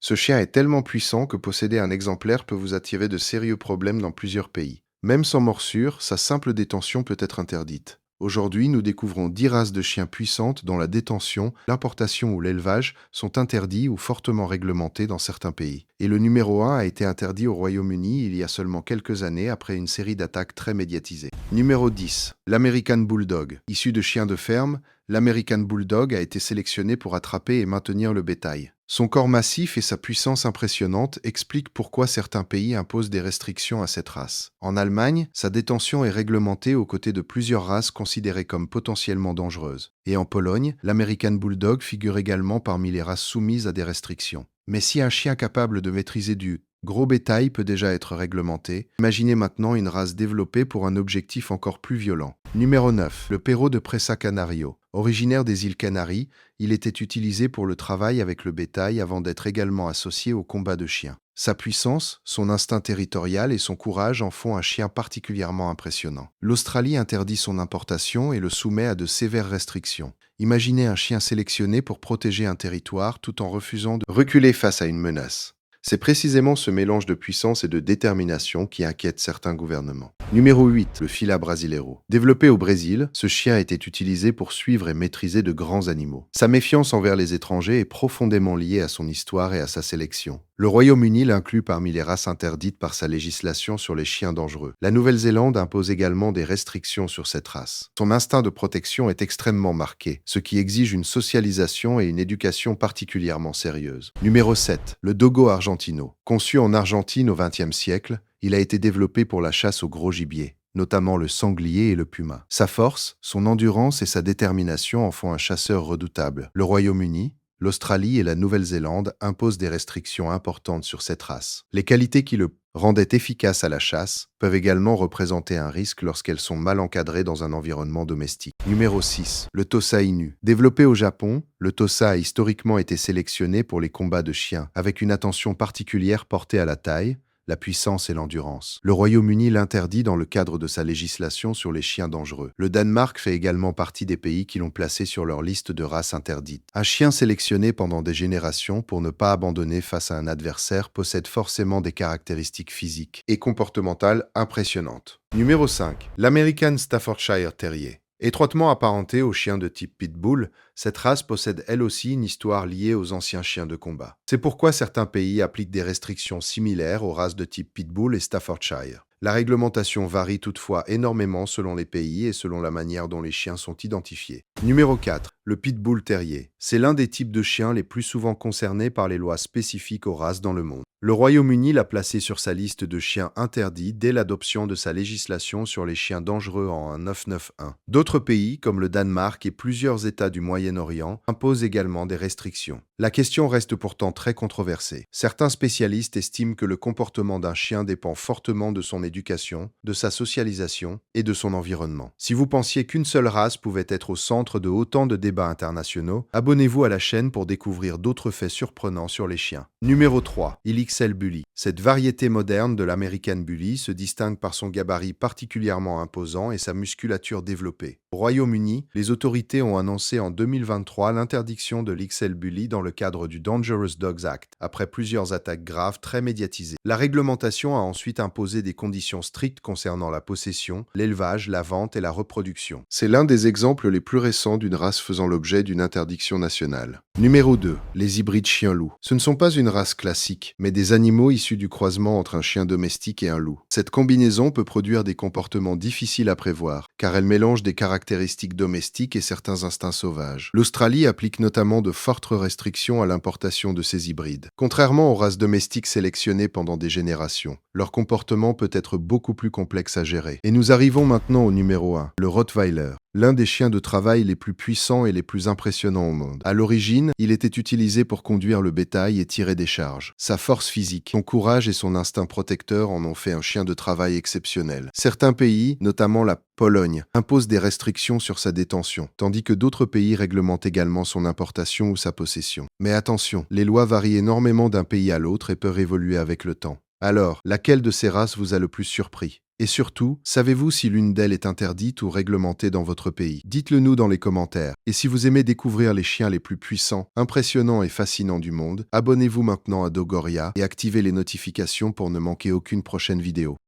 Ce chien est tellement puissant que posséder un exemplaire peut vous attirer de sérieux problèmes dans plusieurs pays. Même sans morsure, sa simple détention peut être interdite. Aujourd'hui, nous découvrons 10 races de chiens puissantes dont la détention, l'importation ou l'élevage sont interdits ou fortement réglementés dans certains pays. Et le numéro 1 a été interdit au Royaume-Uni il y a seulement quelques années après une série d'attaques très médiatisées. Numéro 10. L'American Bulldog. Issu de chiens de ferme, l'American Bulldog a été sélectionné pour attraper et maintenir le bétail. Son corps massif et sa puissance impressionnante expliquent pourquoi certains pays imposent des restrictions à cette race. En Allemagne, sa détention est réglementée aux côtés de plusieurs races considérées comme potentiellement dangereuses. Et en Pologne, l'American Bulldog figure également parmi les races soumises à des restrictions. Mais si un chien capable de maîtriser du gros bétail peut déjà être réglementé, imaginez maintenant une race développée pour un objectif encore plus violent. Numéro 9. Le Perro de Presa Canario. Originaire des îles Canaries, il était utilisé pour le travail avec le bétail avant d'être également associé au combat de chiens. Sa puissance, son instinct territorial et son courage en font un chien particulièrement impressionnant. L'Australie interdit son importation et le soumet à de sévères restrictions. Imaginez un chien sélectionné pour protéger un territoire tout en refusant de reculer face à une menace. C'est précisément ce mélange de puissance et de détermination qui inquiète certains gouvernements. Numéro 8. Le Fila Brasileiro. Développé au Brésil, ce chien était utilisé pour suivre et maîtriser de grands animaux. Sa méfiance envers les étrangers est profondément liée à son histoire et à sa sélection. Le Royaume-Uni l'inclut parmi les races interdites par sa législation sur les chiens dangereux. La Nouvelle-Zélande impose également des restrictions sur cette race. Son instinct de protection est extrêmement marqué, ce qui exige une socialisation et une éducation particulièrement sérieuse. Numéro 7. Le Dogo Argentino. Conçu en Argentine au XXe siècle, il a été développé pour la chasse au gros gibier, notamment le sanglier et le puma. Sa force, son endurance et sa détermination en font un chasseur redoutable. Le Royaume-Uni, l'Australie et la Nouvelle-Zélande imposent des restrictions importantes sur cette race. Les qualités qui le rendaient efficace à la chasse peuvent également représenter un risque lorsqu'elles sont mal encadrées dans un environnement domestique. Numéro 6. Le Tosa Inu. Développé au Japon, le Tosa a historiquement été sélectionné pour les combats de chiens, avec une attention particulière portée à la taille, la puissance et l'endurance. Le Royaume-Uni l'interdit dans le cadre de sa législation sur les chiens dangereux. Le Danemark fait également partie des pays qui l'ont placé sur leur liste de races interdites. Un chien sélectionné pendant des générations pour ne pas abandonner face à un adversaire possède forcément des caractéristiques physiques et comportementales impressionnantes. Numéro 5. L'American Staffordshire Terrier. Étroitement apparentée aux chiens de type pitbull, cette race possède elle aussi une histoire liée aux anciens chiens de combat. C'est pourquoi certains pays appliquent des restrictions similaires aux races de type pitbull et Staffordshire. La réglementation varie toutefois énormément selon les pays et selon la manière dont les chiens sont identifiés. Numéro 4. Le Pitbull Terrier. C'est l'un des types de chiens les plus souvent concernés par les lois spécifiques aux races dans le monde. Le Royaume-Uni l'a placé sur sa liste de chiens interdits dès l'adoption de sa législation sur les chiens dangereux en 991. D'autres pays, comme le Danemark et plusieurs États du Moyen-Orient, imposent également des restrictions. La question reste pourtant très controversée. Certains spécialistes estiment que le comportement d'un chien dépend fortement de son éducation, de sa socialisation et de son environnement. Si vous pensiez qu'une seule race pouvait être au centre de autant de débats internationaux, abonnez-vous à la chaîne pour découvrir d'autres faits surprenants sur les chiens. Numéro 3. IXL Bully. Cette variété moderne de l'American Bully se distingue par son gabarit particulièrement imposant et sa musculature développée. Au Royaume-Uni, les autorités ont annoncé en 2023 l'interdiction de l'XL Bully dans le cadre du Dangerous Dogs Act, après plusieurs attaques graves très médiatisées. La réglementation a ensuite imposé des conditions strictes concernant la possession, l'élevage, la vente et la reproduction. C'est l'un des exemples les plus récents d'une race faisant l'objet d'une interdiction nationale. Numéro 2. Les hybrides chien-loup. Ce ne sont pas une race classique, mais des animaux issus du croisement entre un chien domestique et un loup. Cette combinaison peut produire des comportements difficiles à prévoir, car elle mélange des caractéristiques domestiques et certains instincts sauvages. L'Australie applique notamment de fortes restrictions à l'importation de ces hybrides. Contrairement aux races domestiques sélectionnées pendant des générations, leur comportement peut être beaucoup plus complexe à gérer. Et nous arrivons maintenant au numéro 1, le Rottweiler. L'un des chiens de travail les plus puissants et les plus impressionnants au monde. À l'origine, il était utilisé pour conduire le bétail et tirer des charges. Sa force physique, son courage et son instinct protecteur en ont fait un chien de travail exceptionnel. Certains pays, notamment la Pologne, imposent des restrictions sur sa détention, tandis que d'autres pays réglementent également son importation ou sa possession. Mais attention, les lois varient énormément d'un pays à l'autre et peuvent évoluer avec le temps. Alors, laquelle de ces races vous a le plus surpris ? Et surtout, savez-vous si l'une d'elles est interdite ou réglementée dans votre pays? Dites-le nous dans les commentaires. Et si vous aimez découvrir les chiens les plus puissants, impressionnants et fascinants du monde, abonnez-vous maintenant à Dogoria et activez les notifications pour ne manquer aucune prochaine vidéo.